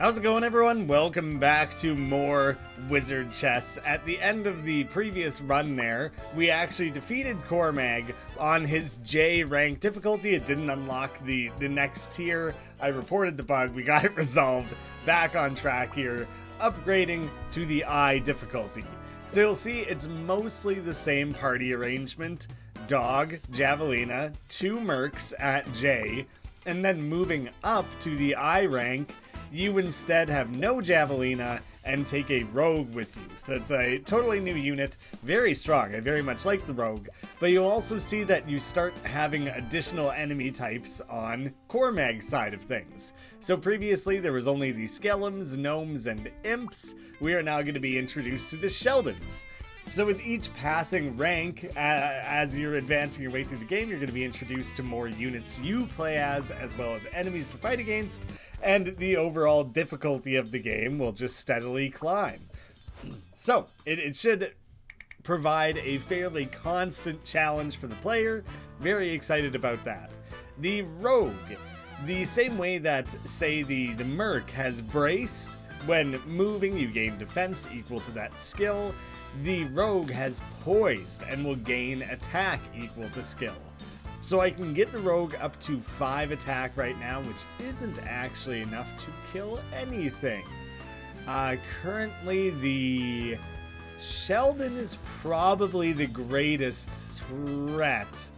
How's it going, everyone? Welcome back to more Wizard Chess. At the end of the previous run there, we actually defeated Cormag on his J rank difficulty. It didn't unlock the next tier. I reported the bug, we got it resolved, back on track here, upgrading to the I difficulty. So you'll see it's mostly the same party arrangement. Dog, Javelina, 2 Mercs at J, and then moving up to the I rank, you instead have no Javelina and take a Rogue with you. So it's a totally new unit, very strong. I very much like the Rogue, but you'll also see that you start having additional enemy types on Cormag's side of things. So previously there was only the Skellums, Gnomes, and Imps. We are now going to be introduced to the Sheldons. So with each passing rank, as you're advancing your way through the game, you're going to be introduced to more units you play as well as enemies to fight against, and the overall difficulty of the game will just steadily climb. So, it should provide a fairly constant challenge for the player. Very excited about that. The Rogue, the same way that, say, the Merc has braced. When moving, you gain defense equal to that skill. The Rogue has poised and will gain attack equal to skill. So I can get the Rogue up to 5 attack right now, which isn't actually enough to kill anything. Currently, the Sheldon is probably the greatest threat.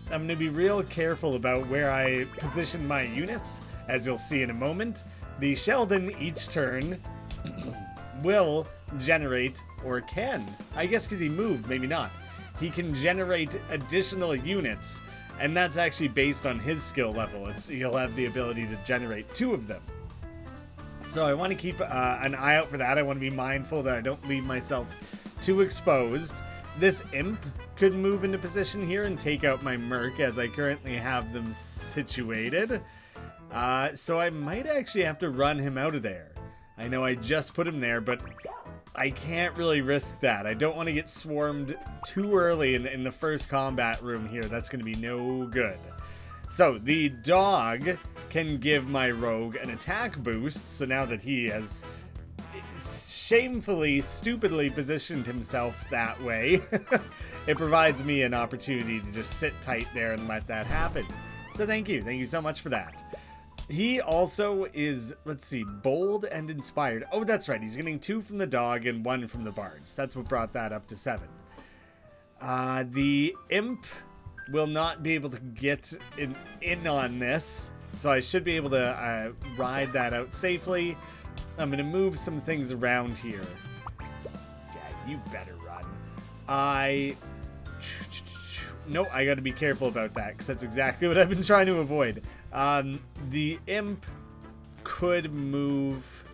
I'm going to be real careful about where I position my units, as you'll see in a moment. The Sheldon, each turn, will generate, or can, I guess because he moved, maybe not. He can generate additional units, and that's actually based on his skill level. He'll have the ability to generate 2 of them. So I want to keep an eye out for that. I want to be mindful that I don't leave myself too exposed. This Imp could move into position here and take out my Merc, as I currently have them situated. So I might actually have to run him out of there. I know I just put him there, but I can't really risk that. I don't want to get swarmed too early in the first combat room here. That's going to be no good. So the Dog can give my Rogue an attack boost. So now that he has shamefully, stupidly positioned himself that way, it provides me an opportunity to just sit tight there and let that happen. So thank you. Thank you so much for that. He also is, let's see, bold and inspired. Oh, that's right. He's getting 2 from the Dog and 1 from the Bards. That's what brought that up to 7. The Imp will not be able to get in on this, so I should be able to ride that out safely. I'm going to move some things around here. Yeah, you better run. No, I got to be careful about that, because that's exactly what I've been trying to avoid. The Imp could move.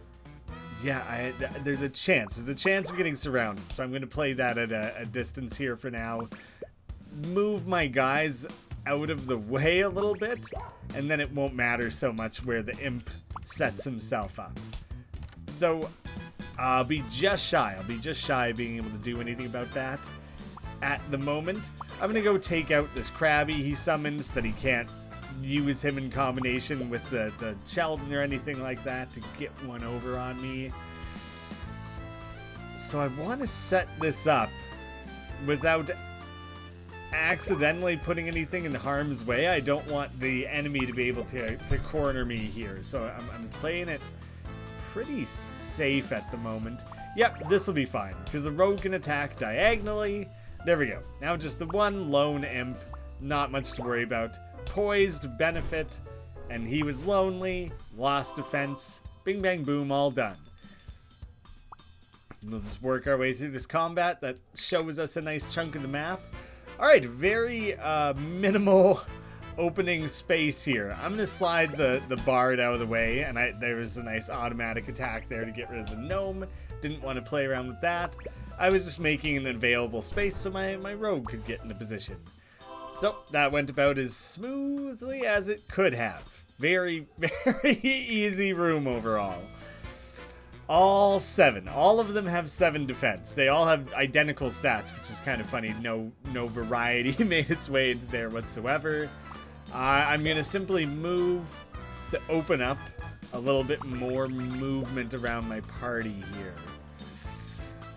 Yeah, there's a chance. There's a chance of getting surrounded, so I'm going to play that at a distance here for now. Move my guys out of the way a little bit, and then it won't matter so much where the Imp sets himself up. So I'll be just shy. I'll be just shy of being able to do anything about that at the moment. I'm going to go take out this Krabby he summons that he can't use him in combination with the Sheldon or anything like that to get one over on me. So I want to set this up without accidentally putting anything in harm's way. I don't want the enemy to be able to corner me here. So I'm playing it pretty safe at the moment. Yep, this will be fine, because the Rogue can attack diagonally. There we go. Now just the one lone Imp. Not much to worry about. Poised, benefit, and he was lonely. Lost defense. Bing, bang, boom, all done. We'll just work our way through this combat that shows us a nice chunk of the map. Alright, very minimal opening space here. I'm going to slide the Bard out of the way, and there was a nice automatic attack there to get rid of the Gnome. Didn't want to play around with that. I was just making an available space so my Rogue could get into position. So that went about as smoothly as it could have. Very, very easy room overall. All 7. All of them have 7 defense. They all have identical stats, which is kind of funny. No variety made its way into there whatsoever. I'm going to simply move to open up a little bit more movement around my party here.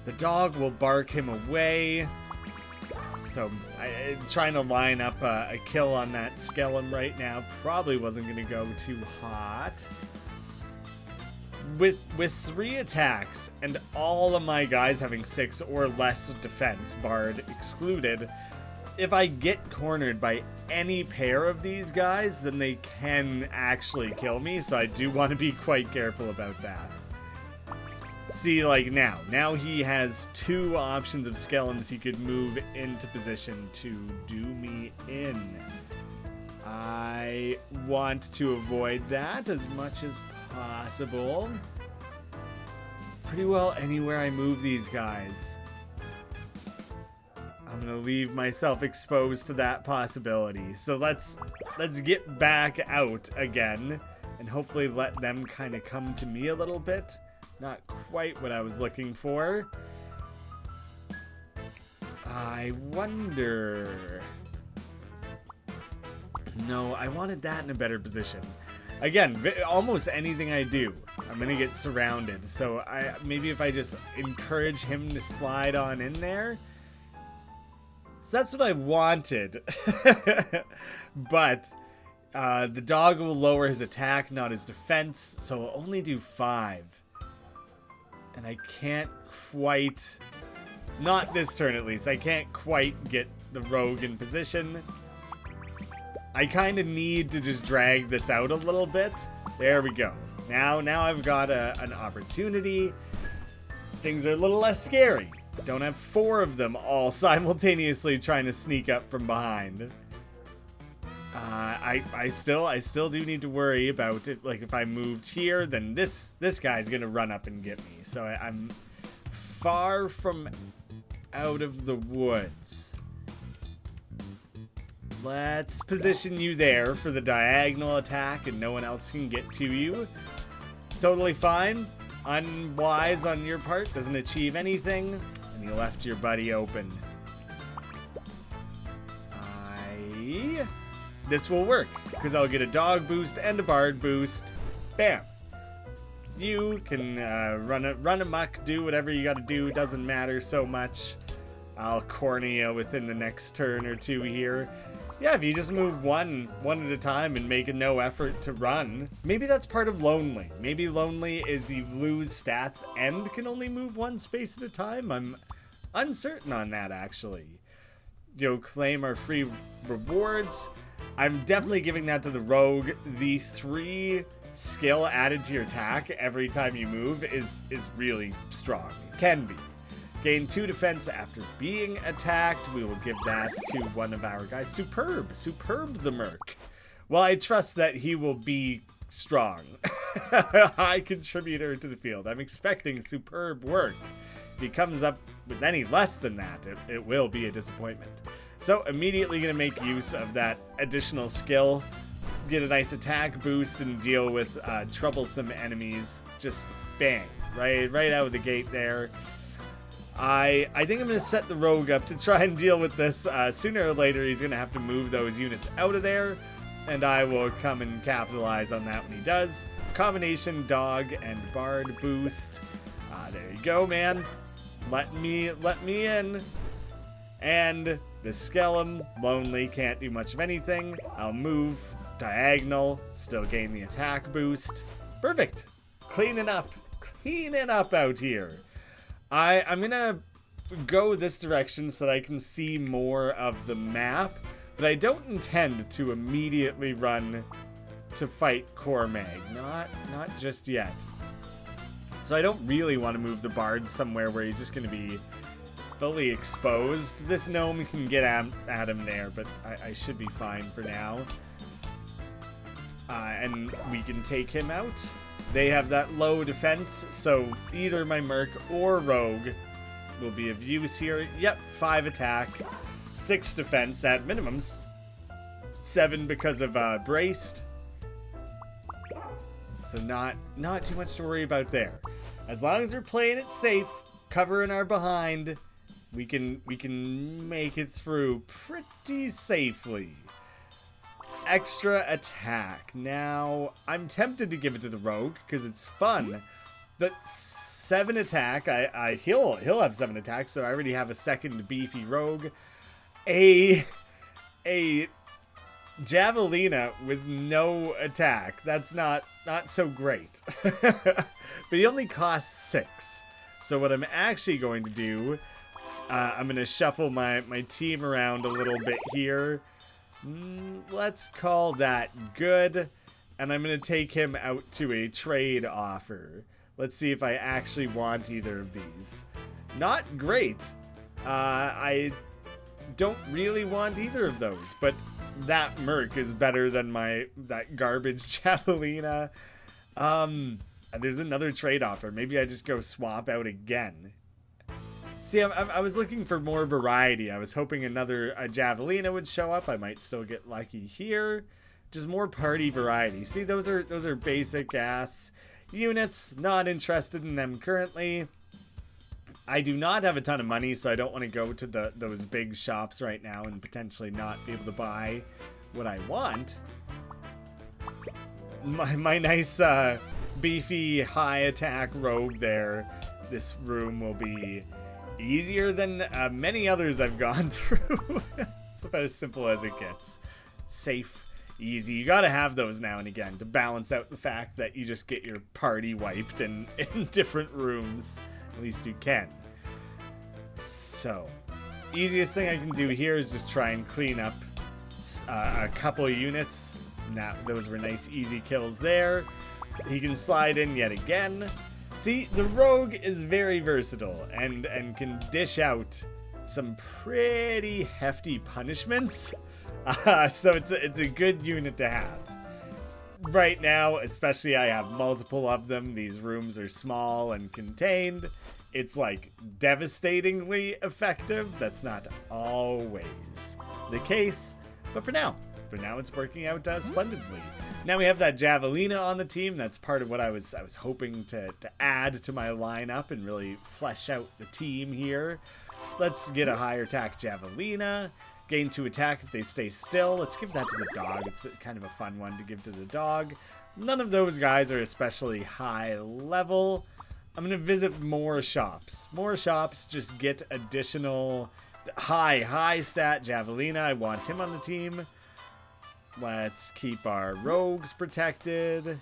The dog will bark him away. So I'm trying to line up a kill on that skeleton right now. Probably wasn't going to go too hot. With 3 attacks and all of my guys having 6 or less defense, Bard excluded, if I get cornered by any pair of these guys, then they can actually kill me. So I do want to be quite careful about that. See, like now he has 2 options of skeletons he could move into position to do me in. I want to avoid that as much as possible. Pretty well anywhere I move these guys, I'm gonna leave myself exposed to that possibility. So let's get back out again and hopefully let them kind of come to me a little bit. Not quite what I was looking for. I wonder... No, I wanted that in a better position. Again, almost anything I do, I'm going to get surrounded. So maybe if I just encourage him to slide on in there. So that's what I wanted. But the dog will lower his attack, not his defense. So I'll only do 5. And I can't quite, not this turn at least, I can't quite get the rogue in position. I kind of need to just drag this out a little bit. There we go. Now I've got an opportunity. Things are a little less scary. Don't have 4 of them all simultaneously trying to sneak up from behind. I still do need to worry about it. Like if I moved here, then this guy's gonna run up and get me. So I'm far from out of the woods. Let's position you there for the diagonal attack and no one else can get to you. Totally fine. Unwise on your part, doesn't achieve anything, and you left your buddy open. This will work, because I'll get a dog boost and a bard boost. Bam! You can run amok, do whatever you gotta do, doesn't matter so much. I'll corner you within the next turn or 2 here. Yeah, if you just move one at a time and make a no effort to run. Maybe that's part of Lonely. Maybe Lonely is you lose stats and can only move 1 space at a time. I'm uncertain on that, actually. Claim our free rewards. I'm definitely giving that to the rogue. The 3 skill added to your attack every time you move is really strong. It can be. Gain 2 defense after being attacked. We will give that to one of our guys. Superb the merc. Well, I trust that he will be strong. High contributor to the field. I'm expecting superb work. If he comes up with any less than that, it will be a disappointment. So immediately going to make use of that additional skill. Get a nice attack boost and deal with troublesome enemies. Just bang. Right out of the gate there. I think I'm going to set the rogue up to try and deal with this. Sooner or later, he's going to have to move those units out of there, and I will come and capitalize on that when he does. Combination dog and bard boost. There you go, man. Let me in. And the skeleton, Lonely, can't do much of anything. I'll move diagonal, still gain the attack boost. Perfect. Cleaning up out here. I'm gonna go this direction so that I can see more of the map, but I don't intend to immediately run to fight Cormag. Not just yet. So I don't really want to move the bard somewhere where he's just gonna be fully exposed. This gnome can get at him there, but I should be fine for now. And we can take him out. They have that low defense, so either my merc or rogue will be of use here. Yep, 5 attack, 6 defense at minimums, 7 because of braced. So not too much to worry about there. As long as we're playing it safe, covering our behind, we can make it through pretty safely. extra attack. Now, I'm tempted to give it to the rogue because it's fun. But 7 attack, he'll have 7 attacks, so I already have a second beefy rogue. A Javelina with no attack. That's not so great. But he only costs 6. So what I'm actually going to do, I'm going to shuffle my team around a little bit here. Let's call that good. And I'm going to take him out to a trade offer. Let's see if I actually want either of these. Not great. I don't really want either of those, but that Merc is better than that garbage Javelina. There's another trade offer. Maybe I just go swap out again. See, I was looking for more variety. I was hoping a Javelina would show up. I might still get lucky here. Just more party variety. See, those are basic ass units. Not interested in them currently. I do not have a ton of money, so I don't want to go to those big shops right now and potentially not be able to buy what I want. My nice beefy high attack rogue there. This room will be easier than many others I've gone through. It's about as simple as it gets. Safe, easy. You gotta have those now and again to balance out the fact that you just get your party wiped in different rooms. At least you can. So, easiest thing I can do here is just try and clean up a couple of units. Now, those were nice easy kills there. He can slide in yet again. See, the rogue is very versatile and can dish out some pretty hefty punishments. So it's a good unit to have. Right now, especially, I have multiple of them. These rooms are small and contained. It's like devastatingly effective. That's not always the case, but for now it's working out splendidly. Now we have that Javelina on the team. That's part of what I was hoping to add to my lineup and really flesh out the team here. Let's get a higher attack Javelina. Gain 2 attack if they stay still. Let's give that to the dog. It's kind of a fun one to give to the dog. None of those guys are especially high level. I'm going to visit more shops. More shops, just get additional high stat Javelina. I want him on the team. Let's keep our rogues protected.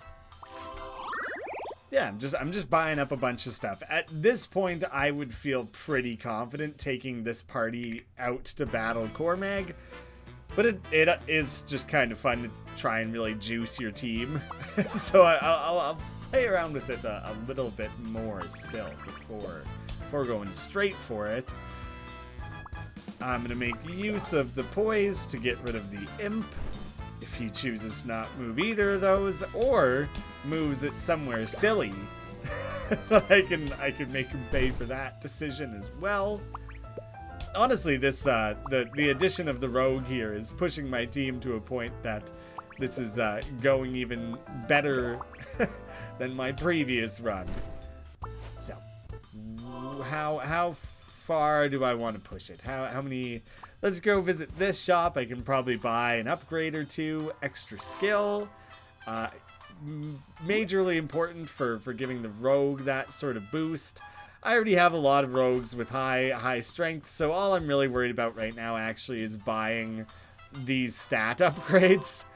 Yeah, I'm just buying up a bunch of stuff. At this point, I would feel pretty confident taking this party out to battle Cormag. But it is just kind of fun to try and really juice your team. So I'll play around with it a little bit more still before going straight for it. I'm going to make use of the poise to get rid of the imp. If he chooses not move either of those, or moves it somewhere silly, I can make him pay for that decision as well. Honestly, this the addition of the rogue here is pushing my team to a point that this is going even better than my previous run. So, how far do I want to push it? How many? Let's go visit this shop. I can probably buy an upgrade or 2, extra skill. Majorly important for giving the rogue that sort of boost. I already have a lot of rogues with high strength, so all I'm really worried about right now actually is buying these stat upgrades.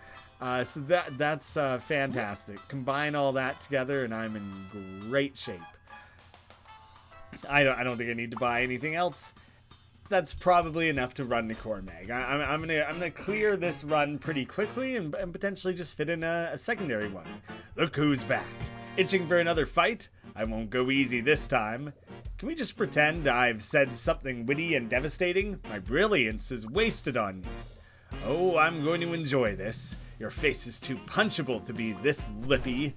So that's fantastic. Combine all that together and I'm in great shape. I don't think I need to buy anything else. That's probably enough to run to Cormag. I'm gonna clear this run pretty quickly and potentially just fit in a secondary one. Look who's back. Itching for another fight? I won't go easy this time. Can we just pretend I've said something witty and devastating? My brilliance is wasted on you. Oh, I'm going to enjoy this. Your face is too punchable to be this lippy.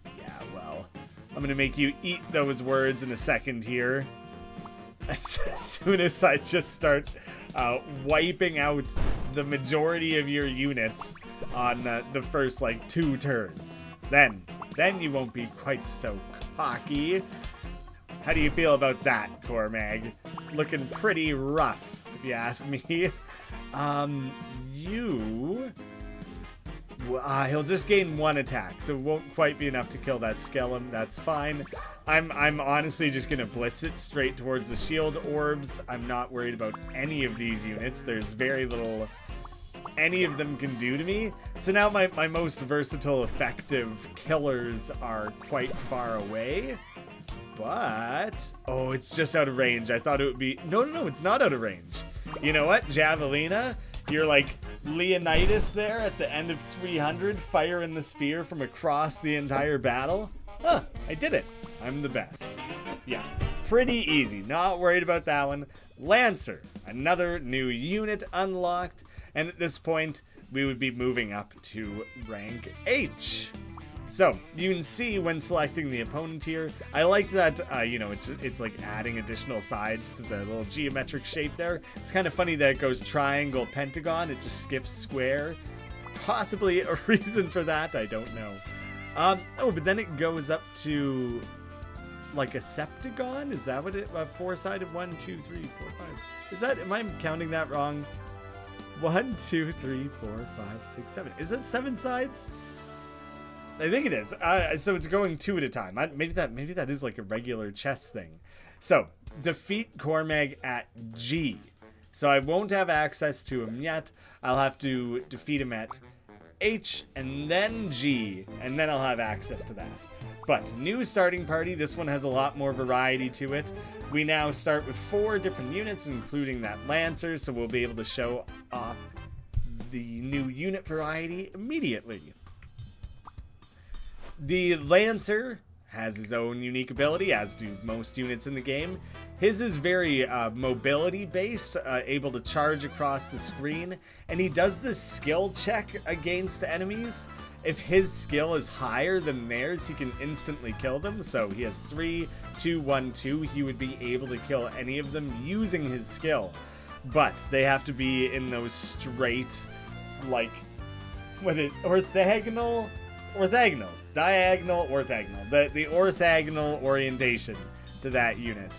Yeah, well, I'm gonna make you eat those words in a second here. As soon as I just start wiping out the majority of your units on the first, 2 turns. Then you won't be quite so cocky. How do you feel about that, Cormag? Looking pretty rough, if you ask me. You... he'll just gain 1 attack, so it won't quite be enough to kill that skeleton. That's fine. I'm honestly just gonna blitz it straight towards the shield orbs. I'm not worried about any of these units. There's very little any of them can do to me. So now my most versatile, effective killers are quite far away. But... oh, it's just out of range. I thought it would be... no, it's not out of range. You know what, Javelina? You're like Leonidas there at the end of 300, firing the spear from across the entire battle. Huh, I did it. I'm the best. Yeah, pretty easy. Not worried about that one. Lancer, another new unit unlocked. And at this point, we would be moving up to rank H. So, you can see when selecting the opponent here, I like that, you know, it's like adding additional sides to the little geometric shape there. It's kind of funny that it goes triangle, pentagon, it just skips square. Possibly a reason for that, I don't know. Oh, but then it goes up to, like, a septagon? Is that what it, four-sided? 1, 2, 3, 4, 5. Is that, am I counting that wrong? 1, 2, 3, 4, 5, 6, 7. Is that 7 sides? I think it is. So it's going 2 at a time. Maybe that is like a regular chess thing. So, defeat Cormag at G. So I won't have access to him yet. I'll have to defeat him at H and then G, and then I'll have access to that. But new starting party. This one has a lot more variety to it. We now start with 4 different units, including that Lancer, so we'll be able to show off the new unit variety immediately. The Lancer has his own unique ability, as do most units in the game. His is very mobility based, able to charge across the screen, and he does this skill check against enemies. If his skill is higher than theirs, he can instantly kill them. So he has 3, 2, 1, 2. He would be able to kill any of them using his skill. But they have to be in those straight, like, orthogonal, diagonal, orthogonal. The orthogonal orientation to that unit.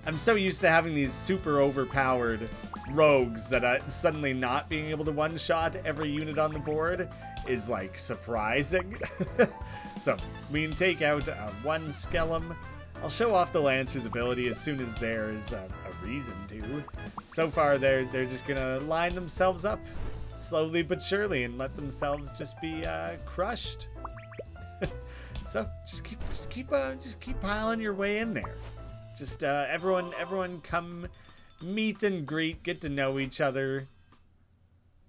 I'm so used to having these super overpowered rogues that suddenly not being able to one-shot every unit on the board is, like, surprising. So, we can take out one skeleton. I'll show off the Lancer's ability as soon as there's a reason to. So far, they're just gonna line themselves up slowly but surely and let themselves just be crushed. So just keep piling your way in there. Just everyone come meet and greet, get to know each other,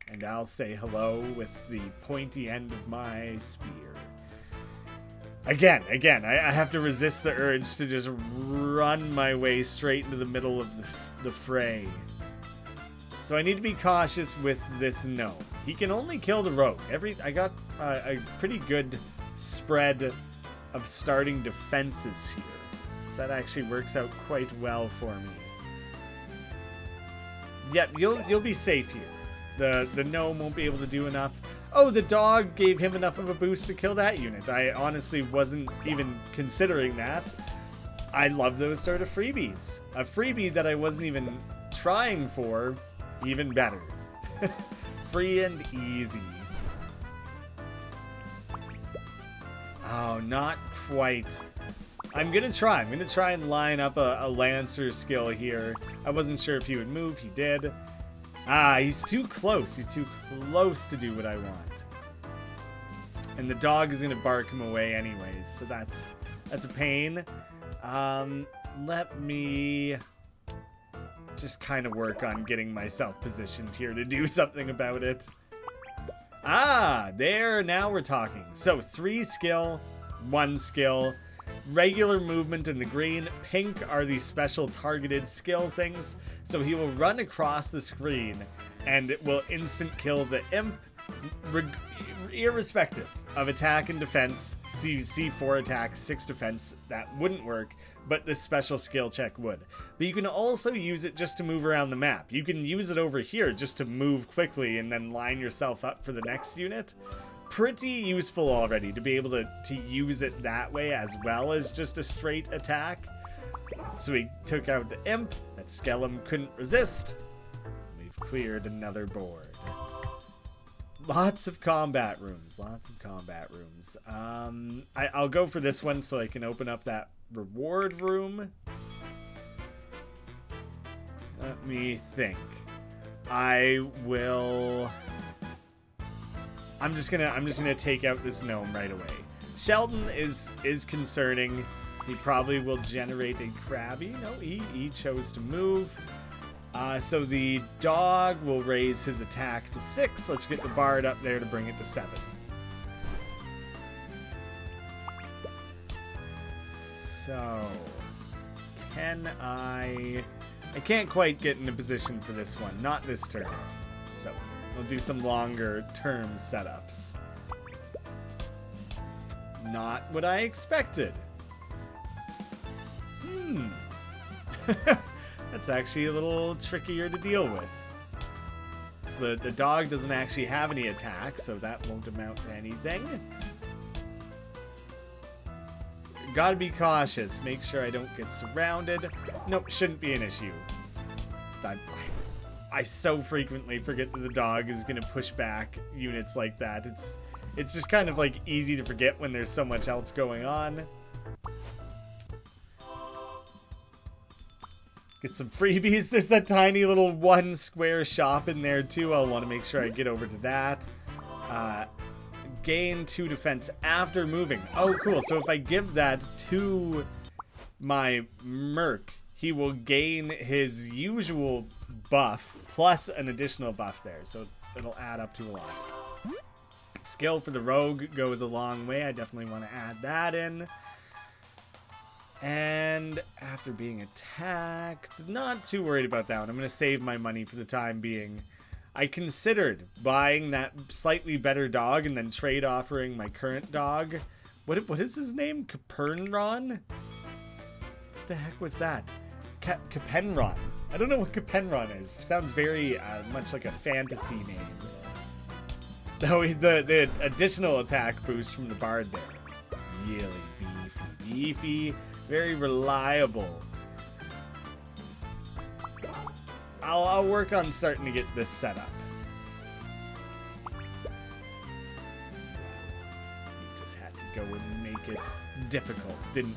and I'll say hello with the pointy end of my spear. Again, I have to resist the urge to just run my way straight into the middle of the fray. So I need to be cautious with this gnome. He can only kill the rogue. I got a pretty good spread of starting defenses here. So that actually works out quite well for me. Yep, you'll be safe here. The gnome won't be able to do enough. Oh, the dog gave him enough of a boost to kill that unit. I honestly wasn't even considering that. I love those sort of freebies. A freebie that I wasn't even trying for, even better. Free and easy. Oh, not quite. I'm gonna try and line up a Lancer skill here. I wasn't sure if he would move. He did. Ah, he's too close. He's too close to do what I want. And the dog is gonna bark him away anyways, so that's a pain. Let me just kind of work on getting myself positioned here to do something about it. Ah, there, now we're talking. So 3 skill, 1 skill, regular movement in the green, pink are the special targeted skill things. So he will run across the screen and it will instant kill the imp, irrespective of attack and defense. So you see 4 attacks, 6 defense, that wouldn't work, but this special skill check would. But you can also use it just to move around the map. You can use it over here just to move quickly and then line yourself up for the next unit. Pretty useful already to be able to use it that way as well as just a straight attack. So he took out the imp. That skeleton couldn't resist. cleared another board. Lots of combat rooms. Lots of combat rooms. I'll go for this one so I can open up that reward room. Let me think. I'm just gonna take out this gnome right away. Sheldon is concerning. He probably will generate a Krabby. No, he chose to move. So the dog will raise his attack to 6. Let's get the bard up there to bring it to 7. So, can I can't quite get in a position for this one. Not this turn. So, we'll do some longer term setups. Not what I expected. That's actually a little trickier to deal with. So the dog doesn't actually have any attack, so that won't amount to anything. Gotta be cautious. Make sure I don't get surrounded. Nope, shouldn't be an issue. I so frequently forget that the dog is gonna push back units like that. It's just kind of like easy to forget when there's so much else going on. Get some freebies. There's that tiny little 1 square shop in there too. I'll want to make sure I get over to that. Gain 2 defense after moving. Oh, cool. So if I give that to my merc, he will gain his usual buff plus an additional buff there. So it'll add up to a lot. Skill for the rogue goes a long way. I definitely want to add that in. And after being attacked, not too worried about that one. I'm going to save my money for the time being. I considered buying that slightly better dog and then trade offering my current dog. What is his name? Capenron? What the heck was that? Capenron. I don't know what Capenron is. Sounds very much like a fantasy name. Though the additional attack boost from the bard there. Really beefy. Very reliable. I'll work on starting to get this set up. You just had to go and make it difficult, didn't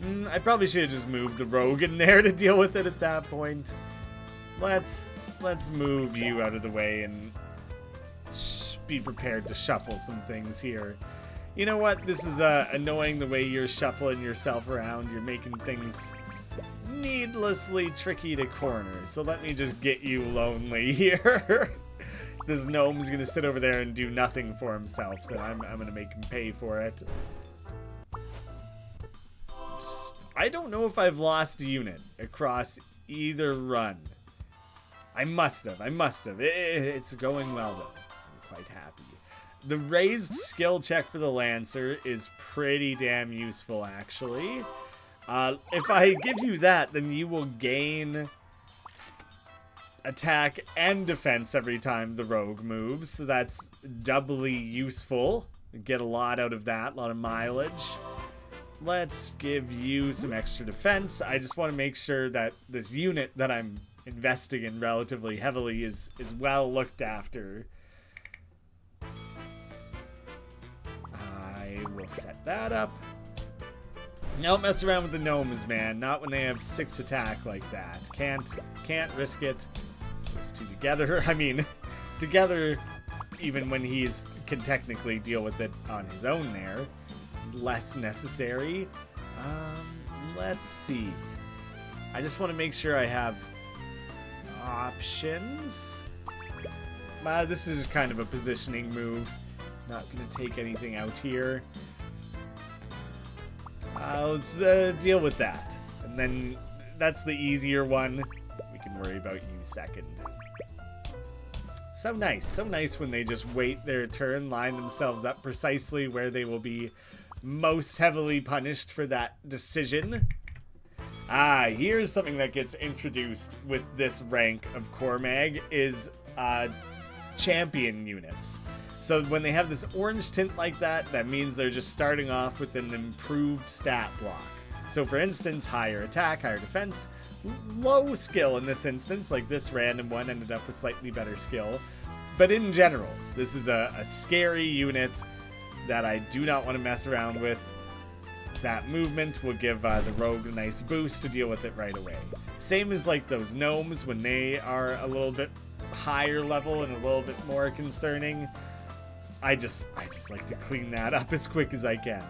you? I probably should have just moved the rogue in there to deal with it at that point. Let's move you out of the way and be prepared to shuffle some things here. You know what? This is annoying the way you're shuffling yourself around. You're making things needlessly tricky to corner. So let me just get you lonely here. This gnome's going to sit over there and do nothing for himself. Then I'm going to make him pay for it. I don't know if I've lost a unit across either run. I must have. It's going well, though. I'm quite happy. The raised skill check for the Lancer is pretty damn useful, actually. If I give you that, then you will gain attack and defense every time the rogue moves. So that's doubly useful. Get a lot out of that, a lot of mileage. Let's give you some extra defense. I just want to make sure that this unit that I'm investing in relatively heavily is well looked after. We'll set that up. Don't mess around with the gnomes, man. Not when they have 6 attack like that. Can't risk it. Those two together. I mean, together, even when he can technically deal with it on his own there. Less necessary. Let's see. I just want to make sure I have options. This is just kind of a positioning move. Not going to take anything out here. Let's deal with that. And then that's the easier one. We can worry about you second. So nice when they just wait their turn, line themselves up precisely where they will be most heavily punished for that decision. Here's something that gets introduced with this rank of Cormag is champion units. So when they have this orange tint like that, that means they're just starting off with an improved stat block. So for instance, higher attack, higher defense, low skill in this instance, like this random one ended up with slightly better skill. But in general, this is a scary unit that I do not want to mess around with. That movement will give the rogue a nice boost to deal with it right away. Same as like those gnomes when they are a little bit higher level and a little bit more concerning. I just like to clean that up as quick as I can.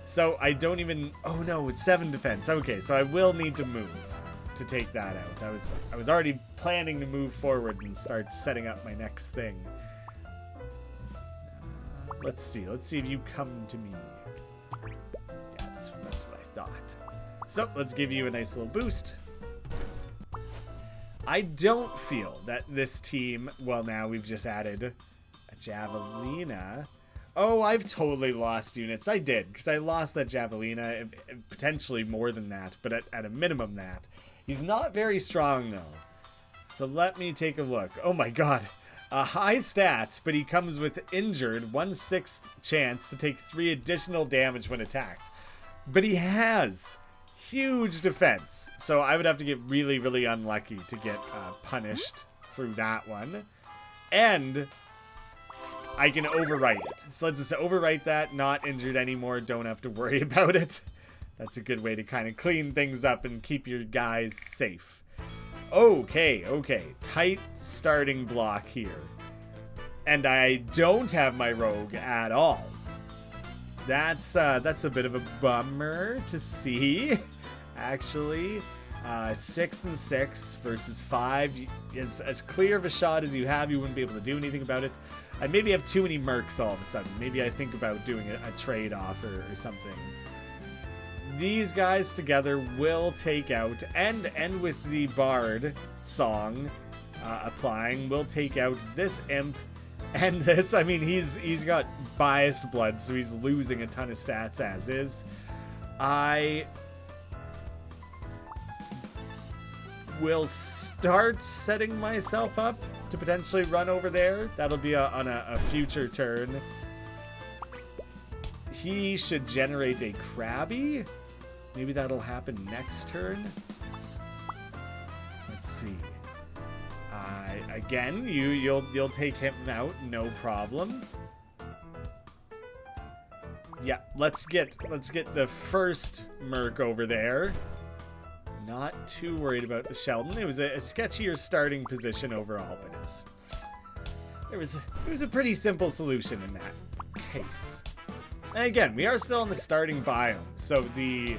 So I don't even, oh no, it's 7 defense. Okay, so I will need to move to take that out. I was already planning to move forward and start setting up my next thing. Let's see if you come to me. Yeah, that's what I thought. So let's give you a nice little boost. I don't feel that this team, well now we've just added a Javelina. Oh, I've totally lost units. I did, because I lost that Javelina, potentially more than that, but at a minimum that. He's not very strong, though. So let me take a look. Oh my god. High stats, but he comes with injured, 1/6 chance to take 3 additional damage when attacked. But he has huge defense. So I would have to get really, really unlucky to get punished through that one. And I can overwrite it. So let's just overwrite that, not injured anymore, don't have to worry about it. That's a good way to kind of clean things up and keep your guys safe. Okay. Tight starting block here. And I don't have my rogue at all. That's a bit of a bummer to see, actually. 6 and 6 versus 5 is as clear of a shot as you have. You wouldn't be able to do anything about it. I maybe have too many mercs all of a sudden. Maybe I think about doing a trade-off or something. These guys together will take out, and with the Bard song applying, will take out this imp and this. I mean, he's got biased blood, so he's losing a ton of stats as is. I will start setting myself up to potentially run over there. That'll be on a future turn. He should generate a Krabby. Maybe that'll happen next turn. Let's see. Again, you'll take him out, no problem. Yeah, let's get the first merc over there. Not too worried about the Sheldon. It was a sketchier starting position overall, but it was a pretty simple solution in that case. And again, we are still in the starting biome, so the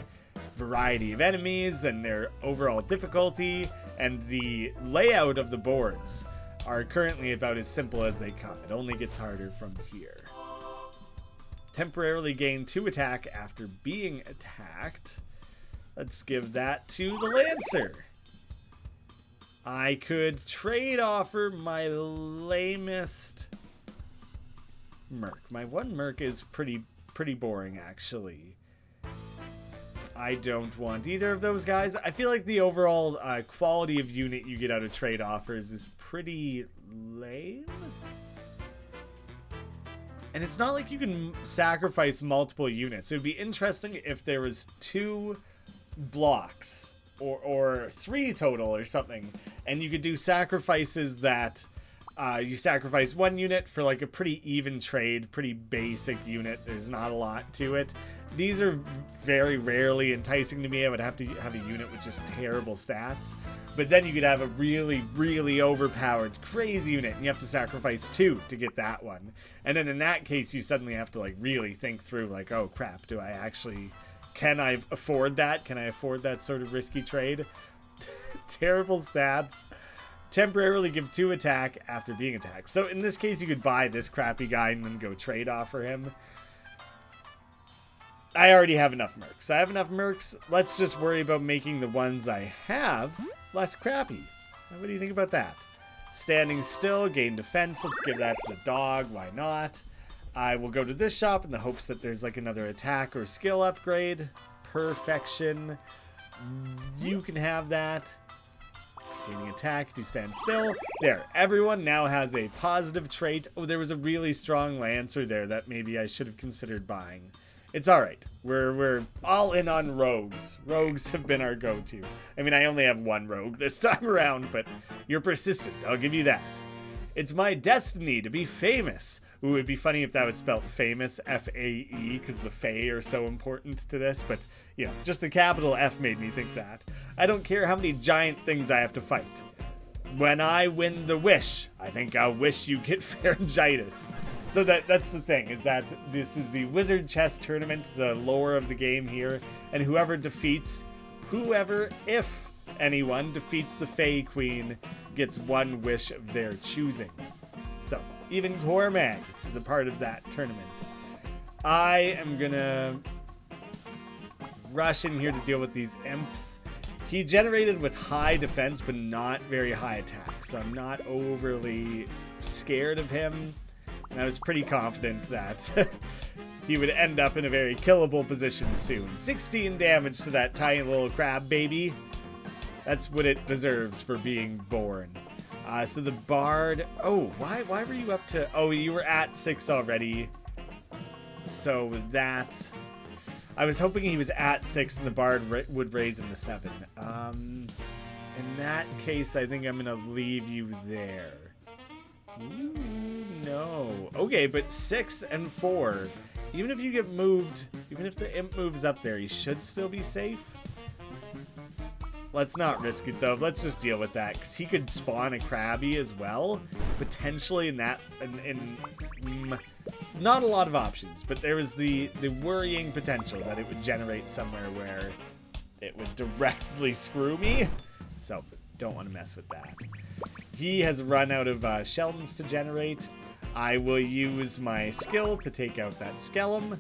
variety of enemies and their overall difficulty and the layout of the boards are currently about as simple as they come. It only gets harder from here. Temporarily gain 2 attack after being attacked. Let's give that to the Lancer. I could trade offer my lamest merc. My one merc is pretty boring, actually. I don't want either of those guys. I feel like the overall quality of unit you get out of trade offers is pretty lame. And it's not like you can sacrifice multiple units. It would be interesting if there was 2 blocks or 3 total or something, and you could do sacrifices that you sacrifice 1 unit for like a pretty even trade, pretty basic unit. There's not a lot to it. These are very rarely enticing to me. I would have to have a unit with just terrible stats. But then you could have a really, really overpowered, crazy unit, and you have to sacrifice 2 to get that one. And then in that case, you suddenly have to like really think through, like, oh crap, can I afford that? Can I afford that sort of risky trade? Terrible stats. Temporarily give 2 attack after being attacked. So in this case, you could buy this crappy guy and then go trade off for him. I already have enough mercs. Let's just worry about making the ones I have less crappy. What do you think about that? Standing still, gain defense. Let's give that to the dog. Why not? I will go to this shop in the hopes that there's like another attack or skill upgrade. Perfection. You can have that. Gaining attack if you stand still. There. Everyone now has a positive trait. Oh, there was a really strong Lancer there that maybe I should have considered buying. It's alright. We're all in on rogues. Rogues have been our go-to. I mean, I only have one rogue this time around, but you're persistent. I'll give you that. It's my destiny to be famous. Ooh, it'd be funny if that was spelled famous, F-A-E, because the Fae are so important to this, but, you know, just the capital F made me think that. I don't care how many giant things I have to fight. When I win the wish, I think I'll wish you get pharyngitis. So that's the thing, is that this is the Wizard Chess Tournament, the lore of the game here, and if anyone defeats the Fae Queen, gets one wish of their choosing. So, even Cormag is a part of that tournament. I am gonna rush in here to deal with these imps. He generated with high defense, but not very high attack, so I'm not overly scared of him. And I was pretty confident that he would end up in a very killable position soon. 16 damage to that tiny little crab baby. That's what it deserves for being born. So the bard... Oh, why were you up to... Oh, you were at 6 already. So that... I was hoping he was at 6 and the bard would raise him to 7. In that case, I think I'm going to leave you there. Ooh, no. Okay, but 6 and 4. Even if you get moved, even if the imp moves up there, he should still be safe. Let's not risk it, though. Let's just deal with that, because he could spawn a Krabby as well, potentially in that... not a lot of options, but there was the worrying potential that it would generate somewhere where it would directly screw me. So, don't want to mess with that. He has run out of Sheldons to generate. I will use my skill to take out that Skellum.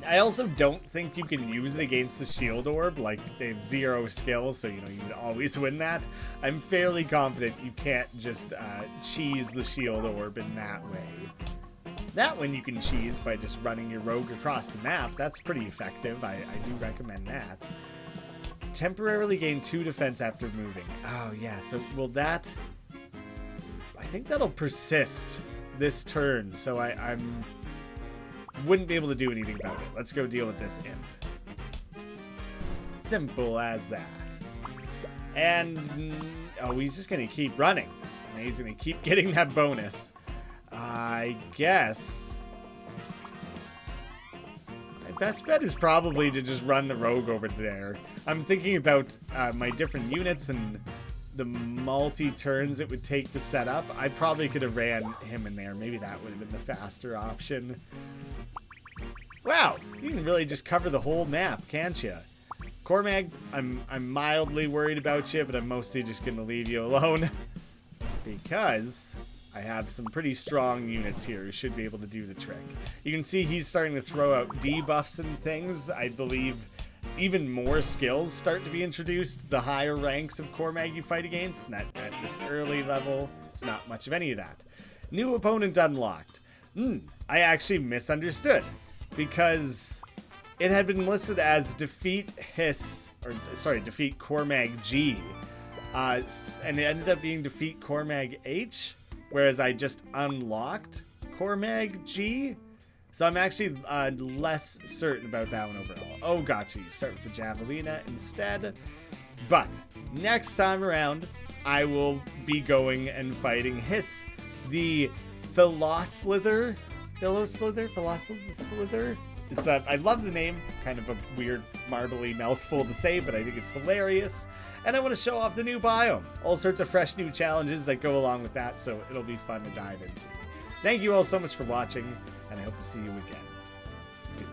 I also don't think you can use it against the shield orb. Like, they have 0 skill, so, you know, you would always win that. I'm fairly confident you can't just cheese the shield orb in that way. That one you can cheese by just running your rogue across the map. That's pretty effective. I do recommend that. Temporarily gain 2 defense after moving. Oh, yeah, so will that... I think that'll persist this turn, so I wouldn't be able to do anything about it. Let's go deal with this imp. Simple as that. And, oh, he's just going to keep running. And he's going to keep getting that bonus. I guess my best bet is probably to just run the rogue over there. I'm thinking about my different units and the multi-turns it would take to set up. I probably could have ran him in there. Maybe that would have been the faster option. Wow, you can really just cover the whole map, can't you? Cormag, I'm mildly worried about you, but I'm mostly just going to leave you alone. Because I have some pretty strong units here who should be able to do the trick. You can see he's starting to throw out debuffs and things. I believe even more skills start to be introduced the higher ranks of Cormag you fight against. Not at this early level, it's not much of any of that. New opponent unlocked. I actually misunderstood, because it had been listed as defeat Cormag G, and it ended up being defeat Cormag H, whereas I just unlocked Cormag G. So I'm actually less certain about that one overall. Oh, gotcha. You start with the Javelina instead. But next time around, I will be going and fighting Hiss, the Philoslither. It's I love the name. Kind of a weird, marbly mouthful to say, but I think it's hilarious. And I want to show off the new biome. All sorts of fresh new challenges that go along with that, so it'll be fun to dive into. Thank you all so much for watching, and I hope to see you again soon.